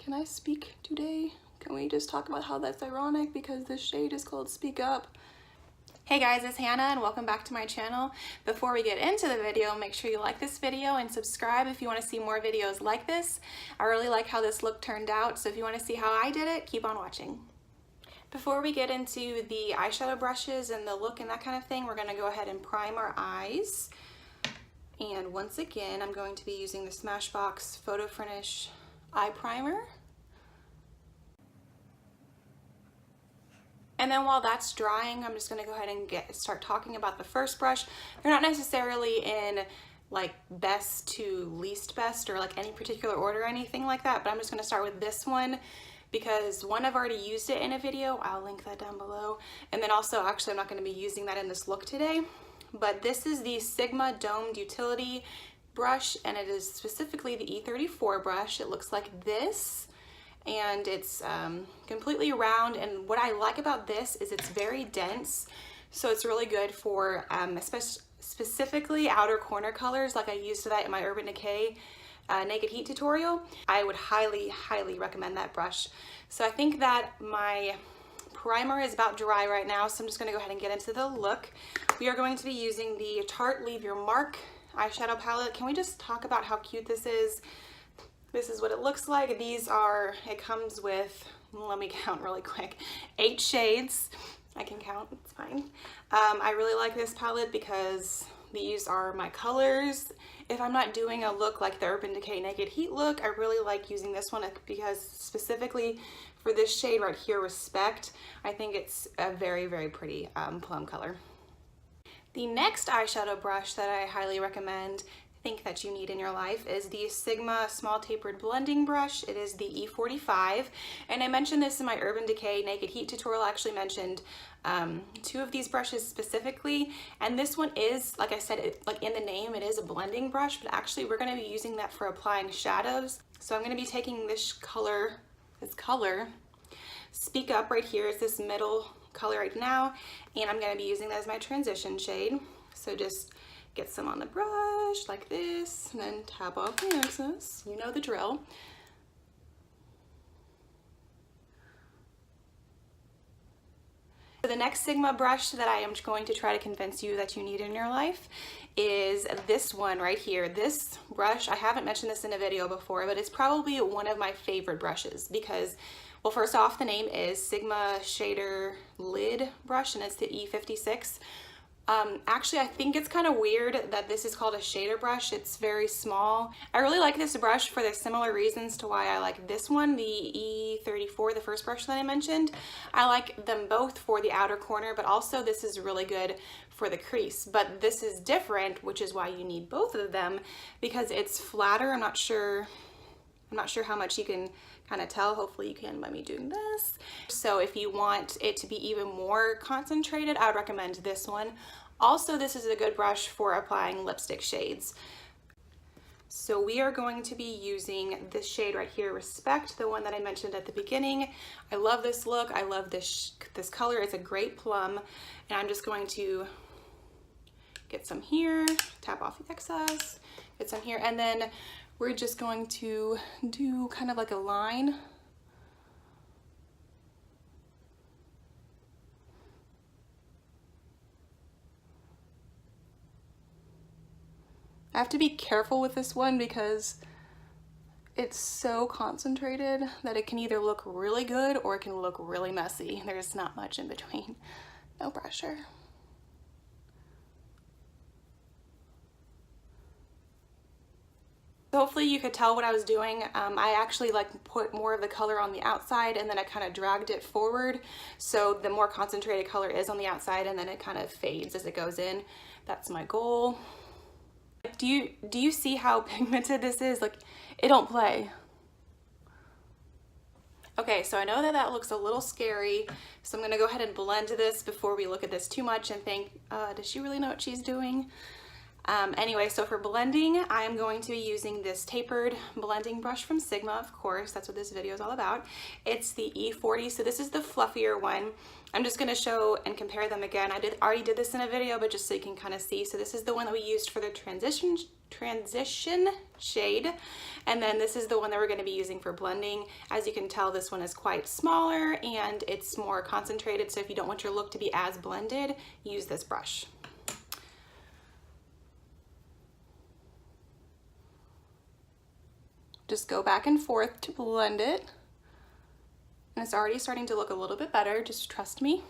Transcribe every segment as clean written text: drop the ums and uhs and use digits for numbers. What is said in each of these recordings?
Can I speak today? Can we just talk about how that's ironic because this shade is called Speak Up? Hey guys, it's Hannah and welcome back to my channel. Before we get into the video, make sure you like this video and subscribe if you want to see more videos like this. I really like how this look turned out, so if you want to see how I did it, keep on watching. Before we get into the eyeshadow brushes and the look and that kind of thing, we're going to go ahead and prime our eyes. And once again, I'm going to be using the Smashbox Photo Finish Eye Primer. And then while that's drying, I'm just going to go ahead and start talking about the first brush. They're not necessarily in like best to least best or like any particular order or anything like that, but I'm just going to start with this one because one, I've already used it in a video. I'll link that down below. And then also, actually, I'm not going to be using that in this look today, but this is the Sigma Domed Utility brush, and it is specifically the E34 brush. It looks like this. And it's completely round, and what I like about this is it's very dense, so it's really good for specifically outer corner colors, like I used that in my Urban Decay Naked Heat tutorial. I would highly recommend that brush. So I think that my primer is about dry right now, so I'm just going to go ahead and get into the look. We are going to be using the Tarte Leave Your Mark eyeshadow palette. Can we just talk about how cute this is? This is what it looks like. These are, it comes with, let me count really quick, 8 shades. I can count, it's fine. I really like this palette because these are my colors. If I'm not doing a look like the Urban Decay Naked Heat look, I really like using this one because specifically for this shade right here, Respect, I think it's a very pretty plum color. The next eyeshadow brush that I highly recommend that you need in your life is the Sigma Small Tapered Blending Brush. It is the E45, and I mentioned this in my Urban Decay Naked Heat tutorial. I actually mentioned 2 of these brushes specifically, and this one is, like I said, like in the name, it is a blending brush, but actually we're going to be using that for applying shadows. So I'm going to be taking this color, Speak Up right here, is this middle color right now, and I'm going to be using that as my transition shade. So just get some on the brush like this, and then tap off the excess. You know the drill. The next Sigma brush that I am going to try to convince you that you need in your life is this one right here. This brush, I haven't mentioned this in a video before, but it's probably one of my favorite brushes because, well, first off, the name is Sigma Shader Lid Brush, and it's the E56. Actually, I think it's kind of weird that this is called a shader brush. It's very small. I really like this brush for the similar reasons to why I like this one, the E34, the first brush that I mentioned. I like them both for the outer corner, but also this is really good for the crease. But this is different, which is why you need both of them, because it's flatter. I'm not sure how much you can kind of tell. Hopefully you can by me doing this. So if you want it to be even more concentrated, I would recommend this one. Also, this is a good brush for applying lipstick shades. So we are going to be using this shade right here, Respect, the one that I mentioned at the beginning. I love this look. I love this color. It's a great plum. And I'm just going to get some here, tap off the excess, get some here, and then we're just going to do kind of like a line. I have to be careful with this one because it's so concentrated that it can either look really good or it can look really messy. There's not much in between. No pressure. Hopefully you could tell what I was doing. I actually put more of the color on the outside and then I kind of dragged it forward. So the more concentrated color is on the outside and then it kind of fades as it goes in. That's my goal. Do you see how pigmented this is? Like, it don't play. Okay, so I know that that looks a little scary, so I'm gonna go ahead and blend this before we look at this too much and think, does she really know what she's doing? Anyway, so for blending, I'm going to be using this tapered blending brush from Sigma, of course. That's what this video is all about. It's the E40, so this is the fluffier one. I'm just gonna show and compare them again. I already did this in a video, but just so you can kind of see. So this is the one that we used for the transition shade, and then this is the one that we're going to be using for blending. As you can tell, this one is quite smaller and it's more concentrated, so if you don't want your look to be as blended, use this brush. Just go back and forth to blend it, and it's already starting to look a little bit better, just trust me.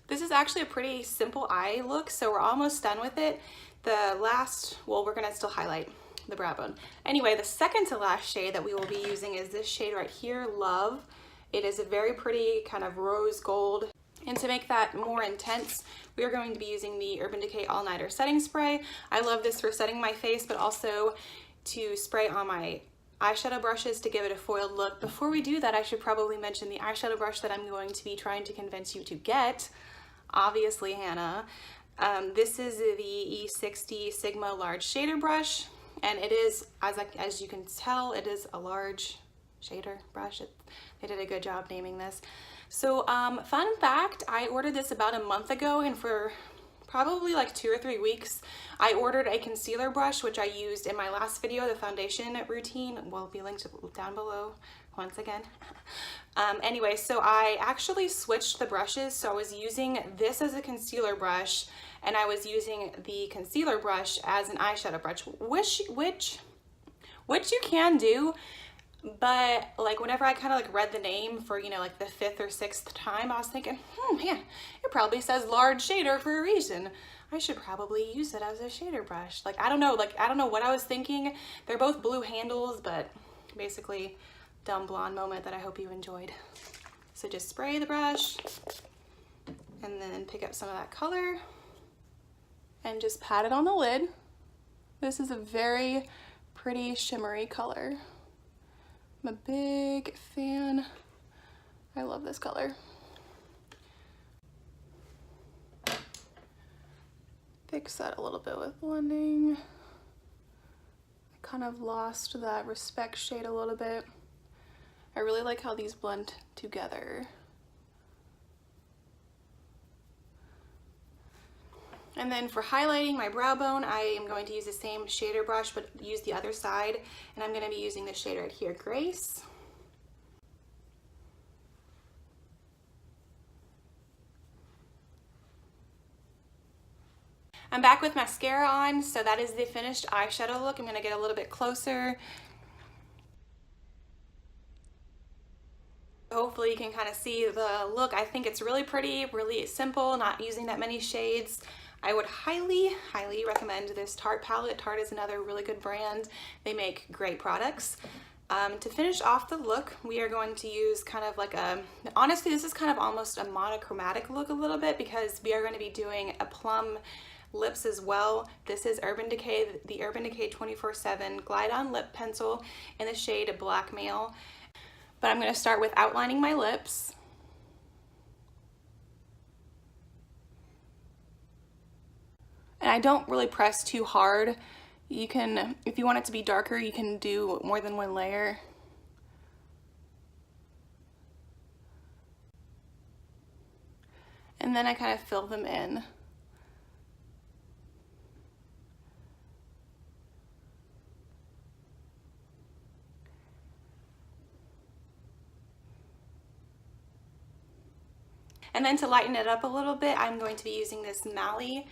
This is actually a pretty simple eye look, so we're almost done with it. The last, well, we're gonna still highlight the brow bone. Anyway, the second to last shade that we will be using is this shade right here, Love. It is a very pretty kind of rose gold. And to make that more intense, we are going to be using the Urban Decay All Nighter Setting Spray. I love this for setting my face, but also to spray on my eyeshadow brushes to give it a foiled look. Before we do that, I should probably mention the eyeshadow brush that I'm going to be trying to convince you to get. Obviously, Hannah. This is the E60 Sigma large shader brush, and it is, as you can tell, it is a large shader brush. They did a good job naming this. So fun fact, I ordered this about a month ago, and for probably like 2 or 3 weeks, I ordered a concealer brush, which I used in my last video, the foundation routine. Will be linked down below once again. Anyway, so I actually switched the brushes. So I was using this as a concealer brush, and I was using the concealer brush as an eyeshadow brush, which you can do. But like whenever I kind of like read the name for, you know, like the 5th or 6th time, I was thinking, man, it probably says large shader for a reason. I should probably use it as a shader brush. Like, I don't know what I was thinking. They're both blue handles, but basically dumb blonde moment that I hope you enjoyed. So just spray the brush and then pick up some of that color and just pat it on the lid. This is a very pretty shimmery color. I'm a big fan. I love this color. Fix that a little bit with blending. I kind of lost that Respect shade a little bit. I really like how these blend together. And then for highlighting my brow bone, I am going to use the same shader brush, but use the other side. And I'm going to be using this shade right here, Grace. I'm back with mascara on, so that is the finished eyeshadow look. I'm going to get a little bit closer. Hopefully you can kind of see the look. I think it's really pretty, really simple, not using that many shades. I would highly, highly recommend this Tarte palette. Tarte is another really good brand. They make great products. To finish off the look, we are going to use kind of like a, honestly, this is kind of almost a monochromatic look a little bit, because we are going to be doing a plum lips as well. This is Urban Decay, the Urban Decay 24/7 Glide On Lip Pencil in the shade Blackmail. But I'm going to start with outlining my lips. And I don't really press too hard. You can, if you want it to be darker, you can do more than one layer. And then I kind of fill them in. And then to lighten it up a little bit, I'm going to be using this Mally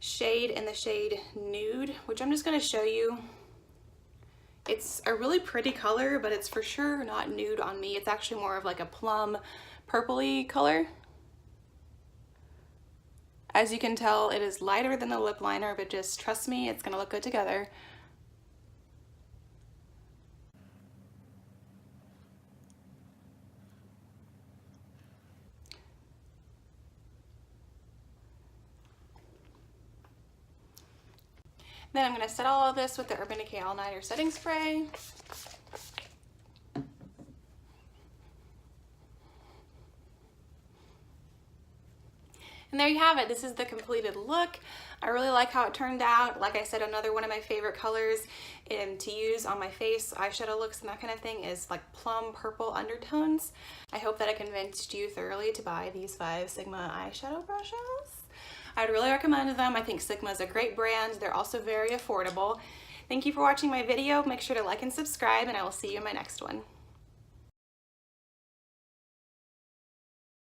shade in the shade Nude, which I'm just going to show you. It's a really pretty color, but it's for sure not nude on me. It's actually more of like a plum purpley color. As you can tell, it is lighter than the lip liner, but just trust me, it's going to look good together. Then I'm going to set all of this with the Urban Decay All Nighter Setting Spray. And And there you have it. This is the completed look. I really like how it turned out. Like I said, another one of my favorite colors to use on my face, eyeshadow looks and that kind of thing, is like plum purple undertones. I hope that I convinced you thoroughly to buy these 5 Sigma eyeshadow brushes. I'd really recommend them. I think Sigma is a great brand. They're also very affordable. Thank you for watching my video. Make sure to like and subscribe, and I will see you in my next one.